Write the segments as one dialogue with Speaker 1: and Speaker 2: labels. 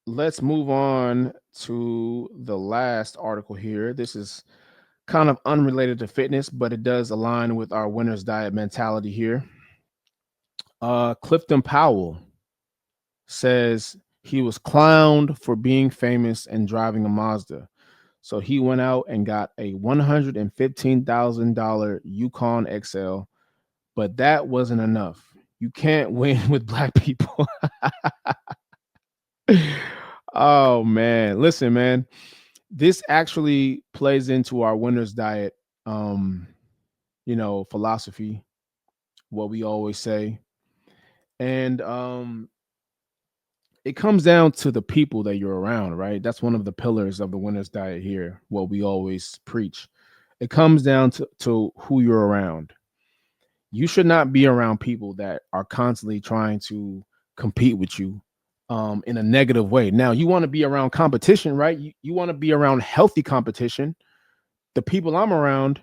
Speaker 1: let's move on to the last article here. This is kind of unrelated to fitness, but it does align with our winner's diet mentality here. Clifton Powell says he was clowned for being famous and driving a Mazda. So he went out and got a $115,000 Yukon XL, but that wasn't enough. You can't win with black people. Oh man, listen, man. This actually plays into our winner's diet, um, philosophy, what we always say. And it comes down to the people that you're around, right? That's one of the pillars of the winner's diet here, what we always preach. It comes down to who you're around. You should not be around people that are constantly trying to compete with you in a negative way. Now, you want to be around competition, right? You want to be around healthy competition. The people I'm around,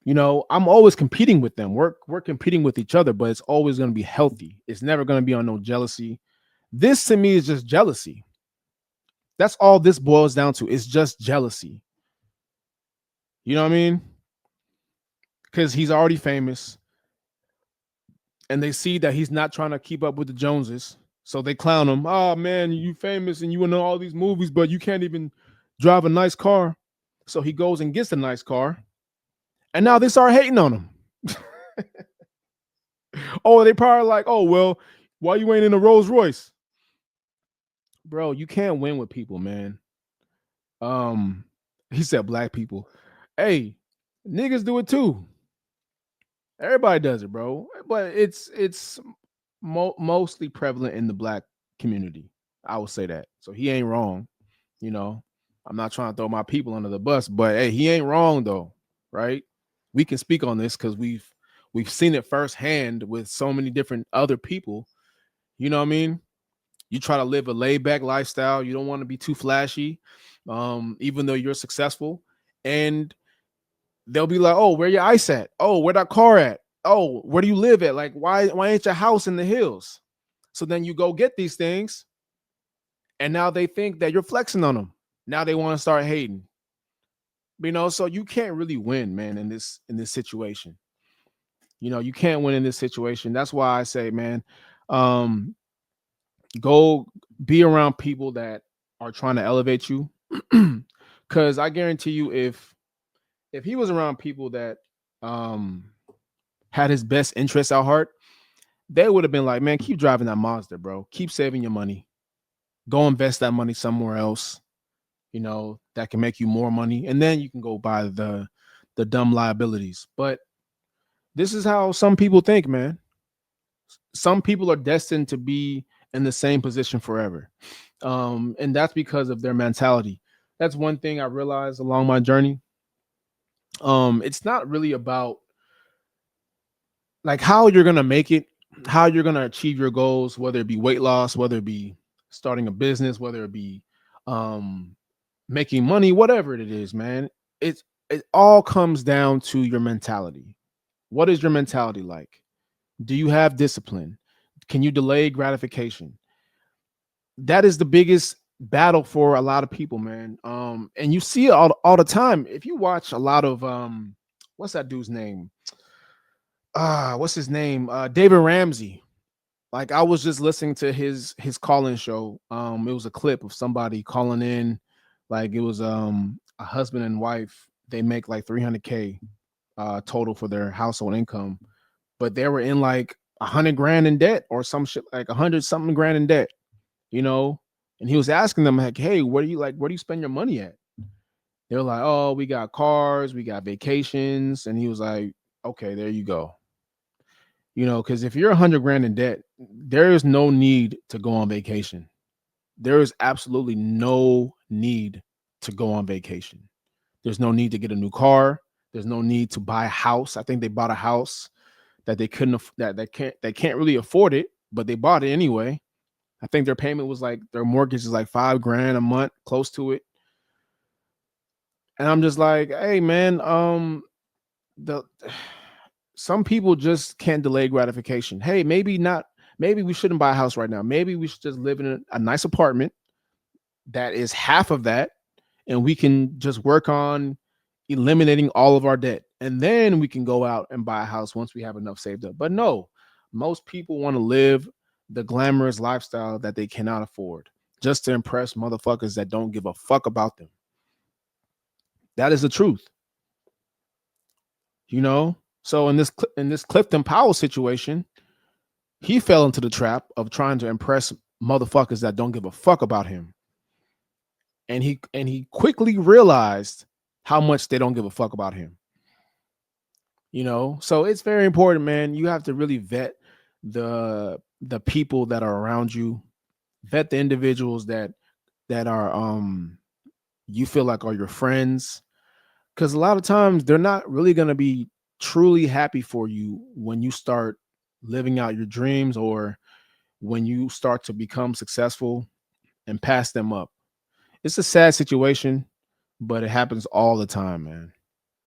Speaker 1: I'm always competing with them. We're competing with each other, but it's always going to be healthy. It's never going to be on no jealousy. This to me is just jealousy. That's all this boils down to. It's just jealousy. You know what I mean? Because he's already famous and they see that he's not trying to keep up with the Joneses. So they clown him. Oh man, you famous and you in all these movies, but you can't even drive a nice car. So he goes and gets a nice car. And now they start hating on him. Oh, they probably like, oh, well, why you ain't in a Rolls Royce? Bro, you can't win with people, man. Um, he said black people. Hey, niggas do it too. Everybody does it, bro. But it's mostly prevalent in the black community. I would say that. So he ain't wrong. You know, I'm not trying to throw my people under the bus, but hey, he ain't wrong though, right? We can speak on this because we've seen it firsthand with so many different other people. You know what I mean? You try to live a laid back lifestyle. You don't want to be too flashy, even though you're successful. And they'll be like, "Oh, where your ice at? Oh, where that car at? Oh, where do you live at? Like, why ain't your house in the hills?" So then you go get these things, and now they think that you're flexing on them. Now they want to start hating. So you can't really win, man, in this situation. You can't win in this situation. That's why I say, man, um, go be around people that are trying to elevate you. Because I guarantee you, if he was around people that um had his best interests at heart, they would have been like, man, keep driving that Mazda, bro. Keep saving your money. Go invest that money somewhere else, that can make you more money. And then you can go buy the dumb liabilities. But this is how some people think, man. Some people are destined to be in the same position forever. And that's because of their mentality. That's one thing I realized along my journey. It's not really about like how you're gonna make it, how you're gonna achieve your goals, whether it be weight loss, whether it be starting a business, whether it be um making money, whatever it is, man. It all comes down to your mentality. What is your mentality like? Do you have discipline? Can you delay gratification? That is the biggest battle for a lot of people, man. And you see it all the time. If you watch a lot of what's that dude's name? What's his name? David Ramsey. Like I was just listening to his call-in show. It was a clip of somebody calling in, like it was a husband and wife. They make like 300K total for their household income, but they were in like 100 grand in debt or some shit, like 100 something grand in debt, you know. And he was asking them like, "Hey, where do you spend your money at?" They were like, "Oh, we got cars, we got vacations," and he was like, "Okay, there you go." Because if you're 100 grand in debt, there is no need to go on vacation. There is absolutely no need to go on vacation. There's no need to get a new car. There's no need to buy a house. I think they bought a house that they couldn't they can't really afford it, but they bought it anyway. I think their payment was like their mortgage is like 5 grand a month, close to it. And I'm just like, hey man, the some people just can't delay gratification. Hey, maybe not. Maybe we shouldn't buy a house right now. Maybe we should just live in a nice apartment. that is half of that, and we can just work on eliminating all of our debt, and then we can go out and buy a house once we have enough saved up. But no, most people want to live the glamorous lifestyle that they cannot afford just to impress motherfuckers that don't give a fuck about them. That is the truth, you know. So in this Clifton Powell situation, he fell into the trap of trying to impress motherfuckers that don't give a fuck about him, and he quickly realized how much they don't give a fuck about him. You know, so it's very important, man. You have to really vet the people that are around you, vet the individuals that are you feel like are your friends, because a lot of times they're not really going to be truly happy for you when you start living out your dreams, or when you start to become successful and pass them up. It's a sad situation, but it happens all the time, man.